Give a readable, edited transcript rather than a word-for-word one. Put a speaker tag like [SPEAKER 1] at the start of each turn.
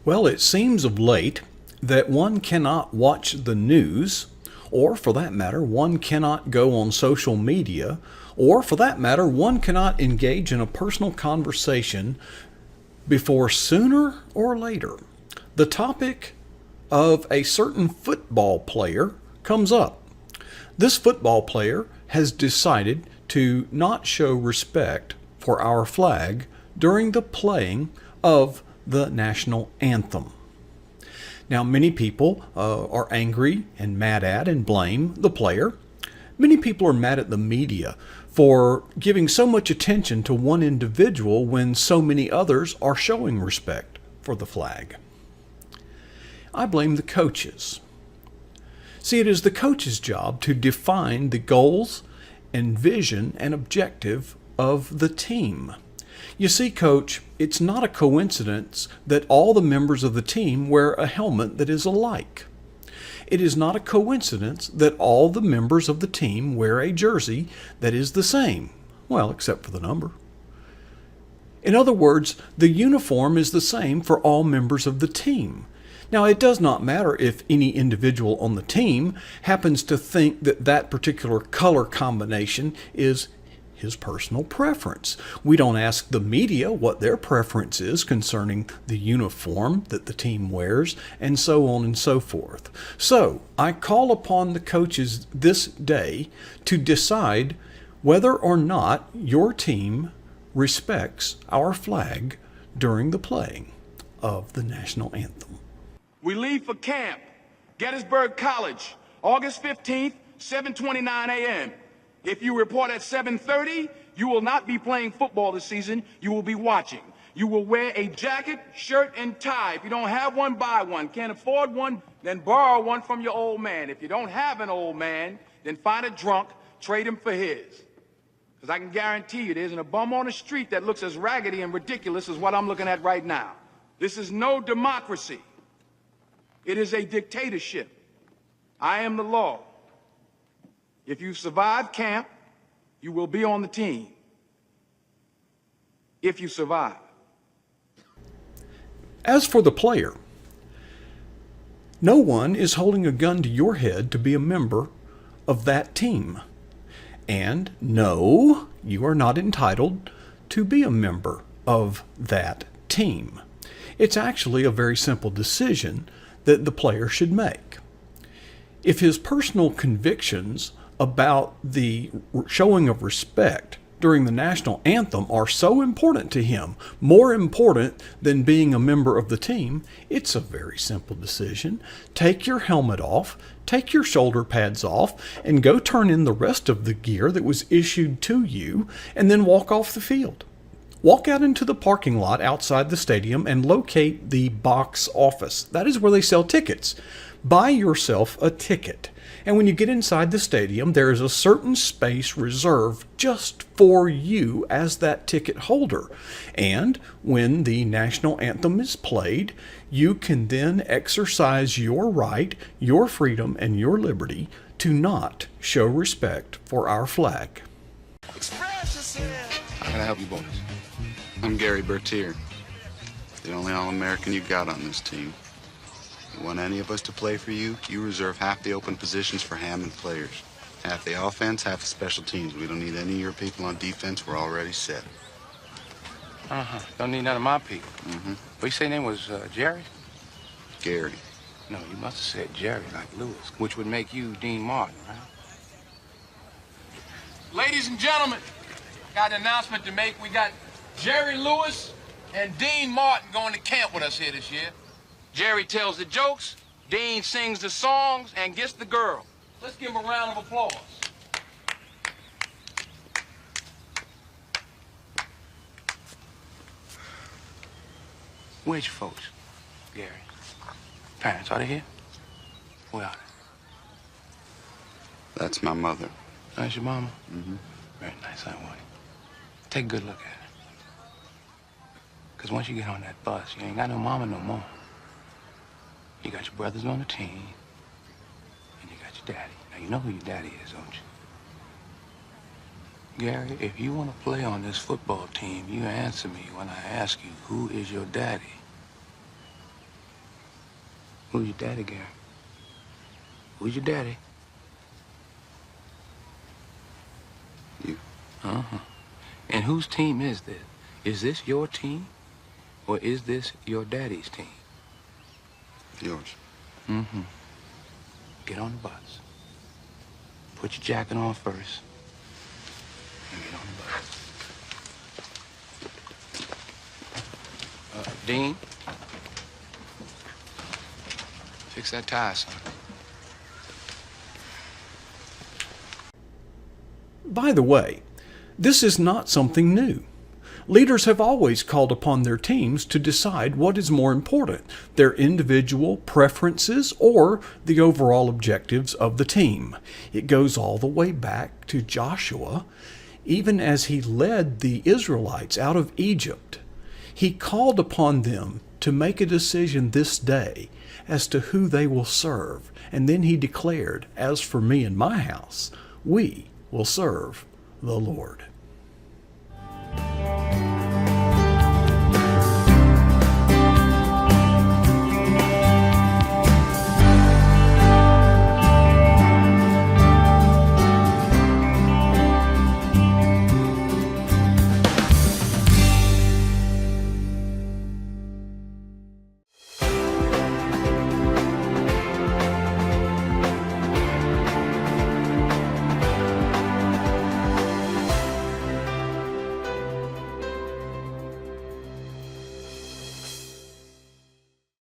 [SPEAKER 1] Well, it seems of late that one cannot watch the news, or for that matter, one cannot go on social media, or for that matter, one cannot engage in a personal conversation before sooner or later the topic of a certain football player comes up. This football player has decided to not show respect for our flag during the playing of the national anthem. Now, many people are angry and mad at and blame the player. Many people are mad at the media for giving so much attention to one individual when so many others are showing respect for the flag. I blame the coaches. See, it is the coach's job to define the goals and vision and objective of the team. You see, Coach, it's not a coincidence that all the members of the team wear a helmet that is alike. It is not a coincidence that all the members of the team wear a jersey that is the same, well, except for the number. In other words, the uniform is the same for all members of the team. Now, it does not matter if any individual on the team happens to think that that particular color combination is his personal preference. We don't ask the media what their preference is concerning the uniform that the team wears, and so on and so forth. So, I call upon the coaches this day to decide whether or not your team respects our flag during the playing of the national anthem.
[SPEAKER 2] We leave for camp, Gettysburg College, August 15th, 7:29 a.m. If you report at 7:30, you will not be playing football this season. You will be watching. You will wear a jacket, shirt, and tie. If you don't have one, buy one. Can't afford one, then borrow one from your old man. If you don't have an old man, then find a drunk, trade him for his. Because I can guarantee you there isn't a bum on the street that looks as raggedy and ridiculous as what I'm looking at right now. This is no democracy. It is a dictatorship. I am the law. If you survive camp, you will be on the team. If you survive.
[SPEAKER 1] As for the player, no one is holding a gun to your head to be a member of that team. And no, you are not entitled to be a member of that team. It's actually a very simple decision that the player should make. If his personal convictions about the showing of respect during the national anthem are so important to him, more important than being a member of the team, it's a very simple decision. Take your helmet off, take your shoulder pads off, and go turn in the rest of the gear that was issued to you, and then walk off the field. Walk out into the parking lot outside the stadium and locate the box office. That is where they sell tickets. Buy yourself a ticket. And when you get inside the stadium, there is a certain space reserved just for you as that ticket holder. And when the national anthem is played, you can then exercise your right, your freedom, and your liberty to not show respect for our flag.
[SPEAKER 3] How can I help you boys? I'm Gary Bertier, the only All-American you got on this team. You want any of us to play for you, you reserve half the open positions for Hammond players. Half the offense, half the special teams. We don't need any of your people on defense. We're already set.
[SPEAKER 4] Don't need none of my people.
[SPEAKER 3] Mm-hmm.
[SPEAKER 4] What you say name was Jerry?
[SPEAKER 3] Gary.
[SPEAKER 4] No, you must have said Jerry like Lewis, which would make you Dean Martin, right?
[SPEAKER 2] Ladies and gentlemen, got an announcement to make. We got Jerry Lewis and Dean Martin going to camp with us here this year. Jerry tells the jokes, Dean sings the songs, and gets the girl. Let's give him a round of applause.
[SPEAKER 4] Where's your folks, Gary? Parents, are they here? Where are they?
[SPEAKER 3] That's my mother.
[SPEAKER 4] That's your mama?
[SPEAKER 3] Mm-hmm.
[SPEAKER 4] Very nice, I want you. Take a good look at her. Because once you get on that bus, you ain't got no mama no more. You got your brothers on the team, and you got your daddy. Now, you know who your daddy is, don't you? Gary, if you want to play on this football team, you answer me when I ask you, who is your daddy? Who's your daddy, Gary? Who's your daddy?
[SPEAKER 3] You.
[SPEAKER 4] Uh-huh. And whose team is this? Is this your team? Or is this your daddy's team?
[SPEAKER 3] Yours.
[SPEAKER 4] Mm-hmm. Get on the bus. Put your jacket on first. And get on the bus. Dean? Fix that tie, son.
[SPEAKER 1] By the way, this is not something new. Leaders have always called upon their teams to decide what is more important, their individual preferences or the overall objectives of the team. It goes all the way back to Joshua. Even as he led the Israelites out of Egypt, he called upon them to make a decision this day as to who they will serve. And then he declared, "As for me and my house, we will serve the Lord."